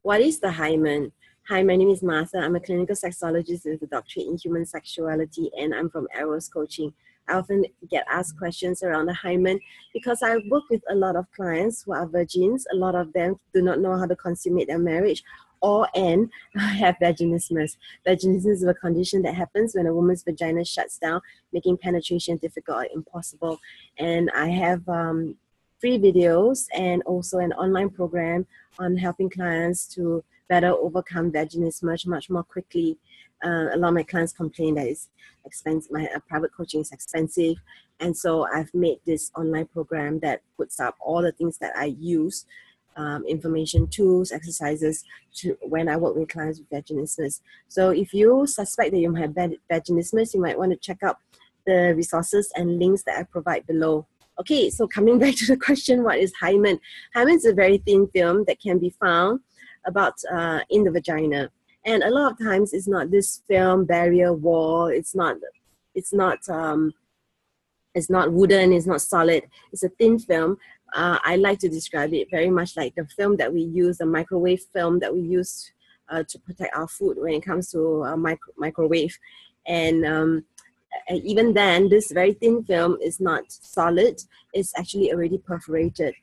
What is the hymen? Hi, my name is Martha. I'm a clinical sexologist with a doctorate in human sexuality, and I'm from Eros Coaching. I often get asked questions around the hymen because I work with a lot of clients who are virgins. A lot of them do not know how to consummate their marriage and have vaginismus. Vaginismus is a condition that happens when a woman's vagina shuts down, making penetration difficult or impossible. And I have free videos and also an online program on helping clients to better overcome vaginismus much more quickly. A lot of my clients complain that it's expensive. My private coaching is expensive, and so I've made this online program that puts up all the things that I use, information, tools, exercises when I work with clients with vaginismus. So if you suspect that you might have vaginismus, you might want to check out the resources and links that I provide below. Okay, so coming back to the question, what is hymen? Hymen is a very thin film that can be found about in the vagina, and a lot of times it's not this film barrier wall. It's not wooden. It's not solid. It's a thin film. I like to describe it very much like the film that we use, the microwave film that we use to protect our food when it comes to microwave, and even then, this very thin film is not solid. It's actually already perforated.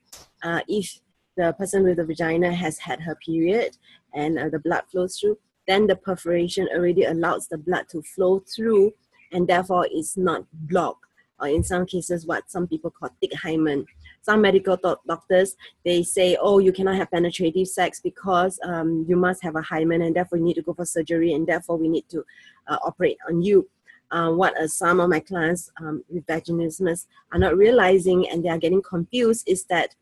If the person with the vagina has had her period and the blood flows through, then the perforation already allows the blood to flow through, and therefore it's not blocked, or in some cases what some people call thick hymen. Some medical doctors, they say, oh, you cannot have penetrative sex because you must have a hymen, and therefore you need to go for surgery, and therefore we need to operate on you. What some of my clients with vaginismus are not realizing, and they are getting confused, is that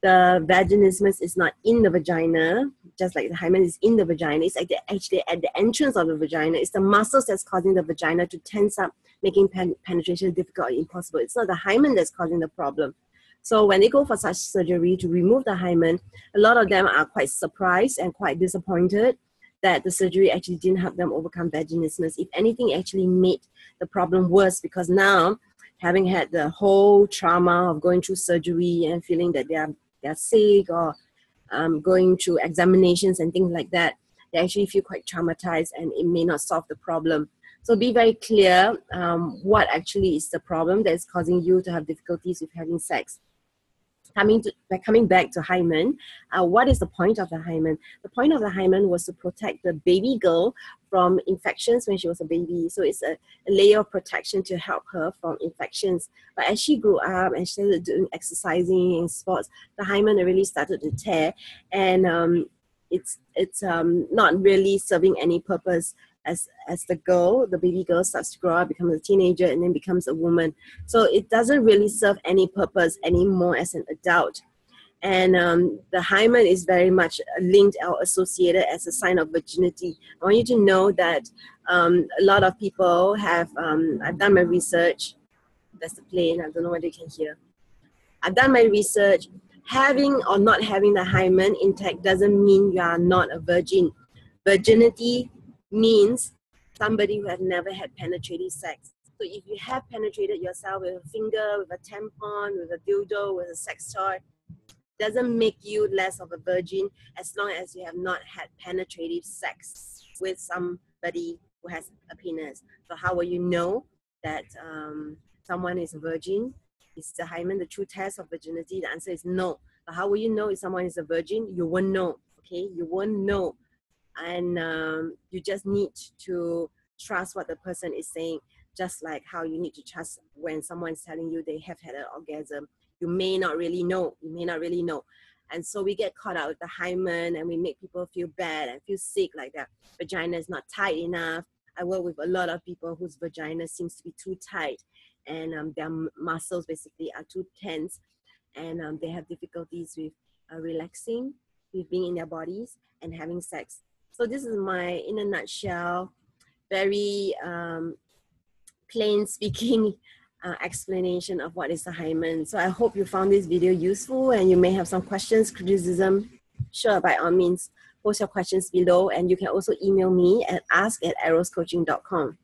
the vaginismus is not in the vagina, just like the hymen is in the vagina. It's actually at the entrance of the vagina. It's the muscles that's causing the vagina to tense up, making penetration difficult or impossible. It's not the hymen that's causing the problem. So when they go for such surgery to remove the hymen, a lot of them are quite surprised and quite disappointed that the surgery actually didn't help them overcome vaginismus. If anything, it actually made the problem worse, because now, having had the whole trauma of going through surgery and feeling that they're sick, or going through examinations and things like that, they actually feel quite traumatized, and it may not solve the problem. So be very clear what actually is the problem that is causing you to have difficulties with having sex. Coming back to hymen, what is the point of the hymen? The point of the hymen was to protect the baby girl from infections when she was a baby. So it's a layer of protection to help her from infections. But as she grew up and she started doing exercising and sports, the hymen really started to tear, and it's not really serving any purpose. As the baby girl starts to grow up, becomes a teenager, and then becomes a woman. So it doesn't really serve any purpose anymore as an adult. And the hymen is very much linked or associated as a sign of virginity. I want you to know that a lot of people have, I've done my research. That's the plane, I don't know whether you can hear. I've done my research. Having or not having the hymen intact doesn't mean you are not a virgin. Virginity means somebody who has never had penetrative sex. So if you have penetrated yourself with a finger, with a tampon, with a dildo, with a sex toy, doesn't make you less of a virgin as long as you have not had penetrative sex with somebody who has a penis. So how will you know that someone is a virgin? Is the hymen the true test of virginity? The answer is no. But how will you know if someone is a virgin? You won't know, okay? You won't know. And you just need to trust what the person is saying, just like how you need to trust when someone's telling you they have had an orgasm. You may not really know. You may not really know. And so we get caught out with the hymen, and we make people feel bad and feel sick, like that vagina is not tight enough. I work with a lot of people whose vagina seems to be too tight, and their muscles basically are too tense, and they have difficulties with relaxing, with being in their bodies and having sex. So this is my, in a nutshell, very plain speaking explanation of what is the hymen. So I hope you found this video useful, and you may have some questions, criticism. Sure, by all means, post your questions below, and you can also email me at ask@eroscoaching.com.